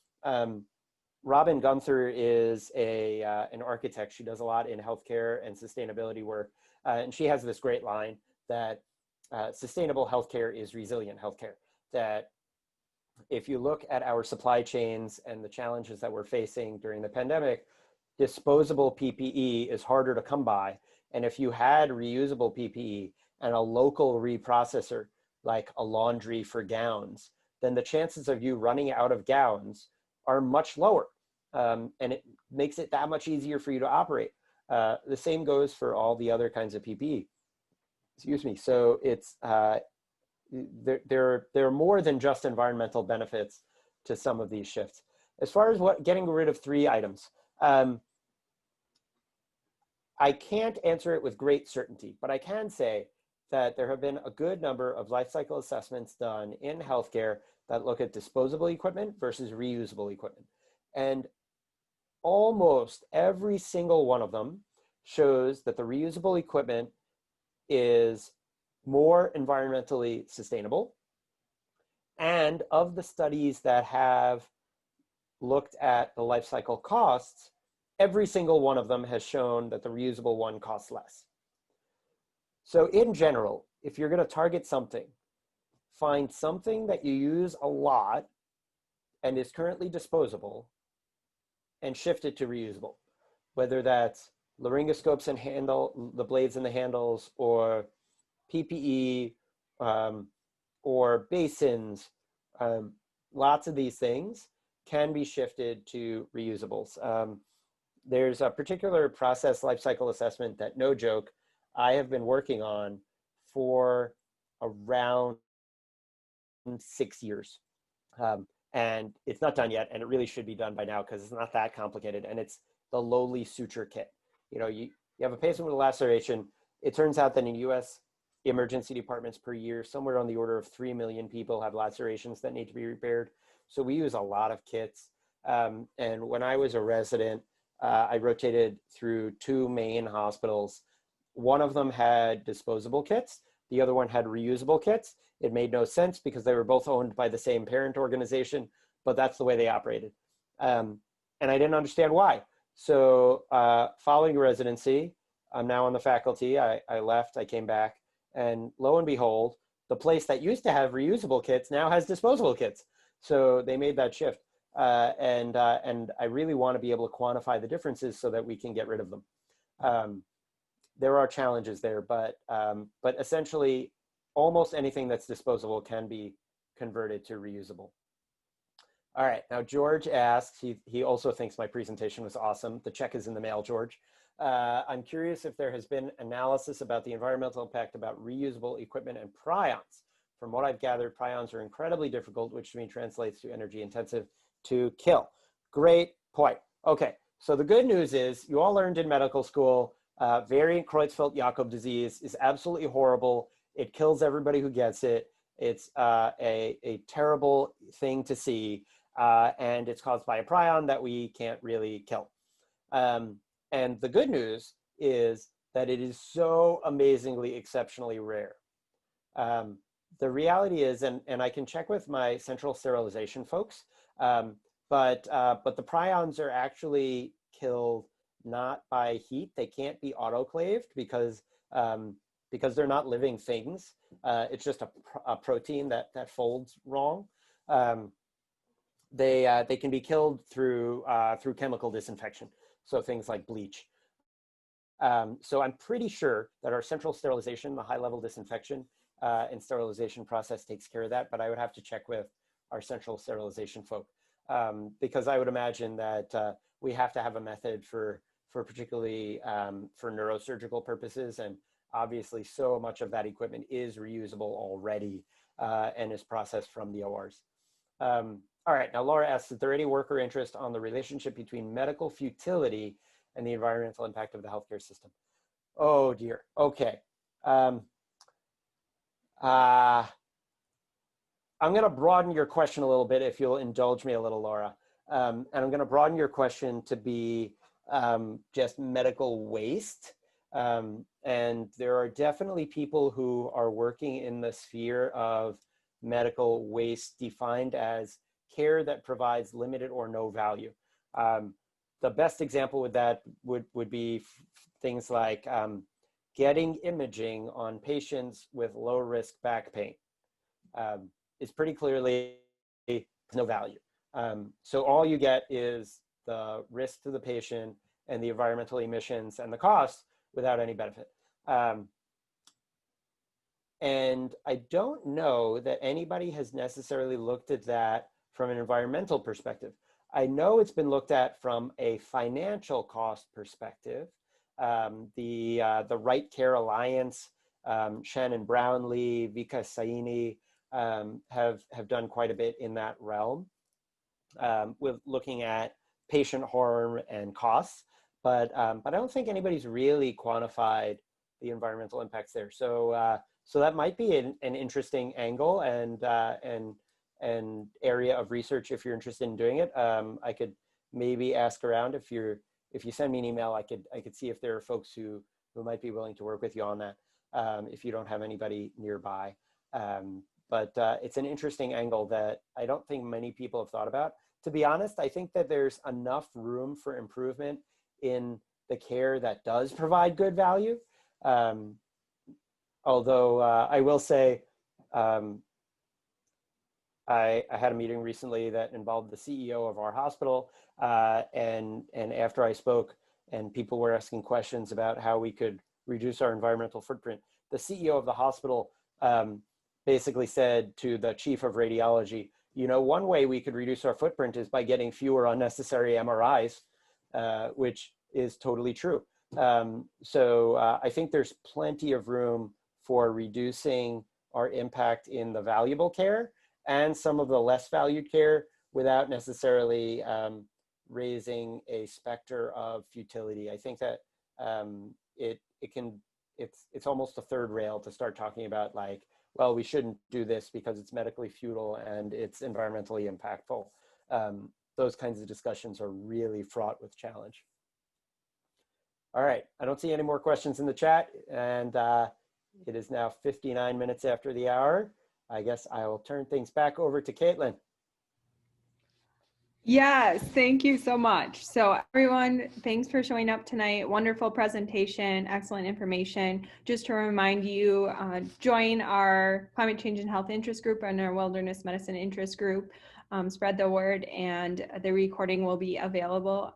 Robin Gunther is an architect. She does a lot in healthcare and sustainability work. And she has this great line that sustainable healthcare is resilient healthcare. That if you look at our supply chains and the challenges that we're facing during the pandemic, disposable PPE is harder to come by. And if you had reusable PPE and a local reprocessor, like a laundry for gowns, then the chances of you running out of gowns are much lower. And it makes it that much easier for you to operate. The same goes for all the other kinds of PPE. Excuse me. So it's, there are more than just environmental benefits to some of these shifts. As far as getting rid of 3 items, I can't answer it with great certainty, but I can say that there have been a good number of life cycle assessments done in healthcare that look at disposable equipment versus reusable equipment. And almost every single one of them shows that the reusable equipment is more environmentally sustainable. And of the studies that have looked at the life cycle costs, every single one of them has shown that the reusable one costs less. So in general, if you're going to target something, find something that you use a lot and is currently disposable and shift it to reusable, whether that's laryngoscopes and the blades and the handles, or PPE, or basins. Lots of these things can be shifted to reusables. There's a particular process life cycle assessment that, no joke, I have been working on for around 6 years. And it's not done yet, and it really should be done by now because it's not that complicated. And it's the lowly suture kit. You know, you have a patient with a laceration. It turns out that in US emergency departments per year, somewhere on the order of 3 million people have lacerations that need to be repaired. So we use a lot of kits. And when I was a resident, I rotated through 2 main hospitals. One of them had disposable kits. The other one had reusable kits. It made no sense because they were both owned by the same parent organization, but that's the way they operated. And I didn't understand why. So following residency, I'm now on the faculty. I left, I came back, and lo and behold, the place that used to have reusable kits now has disposable kits. So they made that shift. And I really want to be able to quantify the differences so that we can get rid of them. There are challenges there, but essentially almost anything that's disposable can be converted to reusable. All right, now George asks, he also thinks my presentation was awesome. The check is in the mail, George. I'm curious if there has been analysis about the environmental impact about reusable equipment and prions. From what I've gathered, prions are incredibly difficult, which to me translates to energy intensive to kill. Great point. Okay, so the good news is you all learned in medical school, variant Creutzfeldt-Jakob disease is absolutely horrible. It kills everybody who gets it. It's a terrible thing to see, and it's caused by a prion that we can't really kill. And the good news is that it is so amazingly, exceptionally rare. The reality is, and I can check with my central sterilization folks, but the prions are actually killed not by heat. They can't be autoclaved because they're not living things. It's just a protein that folds wrong. They can be killed through chemical disinfection, so things like bleach. So I'm pretty sure that our central sterilization, the high-level disinfection and sterilization process takes care of that, but I would have to check with our central sterilization folk, because I would imagine that we have to have a method for particularly for neurosurgical purposes, and obviously so much of that equipment is reusable already and is processed from the ORs. All right, now Laura asks, is there any worker interest on the relationship between medical futility and the environmental impact of the healthcare system? Oh dear, okay. I'm gonna broaden your question a little bit if you'll indulge me a little, Laura. And I'm gonna broaden your question to be just medical waste. And there are definitely people who are working in the sphere of medical waste defined as care that provides limited or no value. The best example with that would be things like getting imaging on patients with low risk back pain is pretty clearly no value. So all you get is the risk to the patient and the environmental emissions and the costs without any benefit. And I don't know that anybody has necessarily looked at that from an environmental perspective. I know it's been looked at from a financial cost perspective. The Right Care Alliance, Shannon Brownlee, Vika Saini have done quite a bit in that realm with looking at patient harm and costs. But I don't think anybody's really quantified the environmental impacts there. So so that might be an interesting angle and area of research if you're interested in doing it. I could maybe ask around if you send me an email. I could see if there are folks who might be willing to work with you on that if you don't have anybody nearby. But it's an interesting angle that I don't think many people have thought about. To be honest, I think that there's enough room for improvement in the care that does provide good value. Although I will say, I had a meeting recently that involved the CEO of our hospital, and after I spoke and people were asking questions about how we could reduce our environmental footprint, the CEO of the hospital basically said to the chief of radiology, you know, one way we could reduce our footprint is by getting fewer unnecessary MRIs, which is totally true. So I think there's plenty of room for reducing our impact in the valuable care and some of the less valued care without necessarily raising a specter of futility. I think that it's almost a third rail to start talking about like, well, we shouldn't do this because it's medically futile and it's environmentally impactful. Those kinds of discussions are really fraught with challenge. All right, I don't see any more questions in the chat, and it is now 59 minutes after the hour. I guess I will turn things back over to Caitlin. Yes, thank you so much. So everyone, thanks for showing up tonight. Wonderful presentation, excellent information. Just to remind you, join our Climate Change and Health Interest Group and our Wilderness Medicine Interest Group. Spread the word, and the recording will be available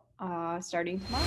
starting tomorrow.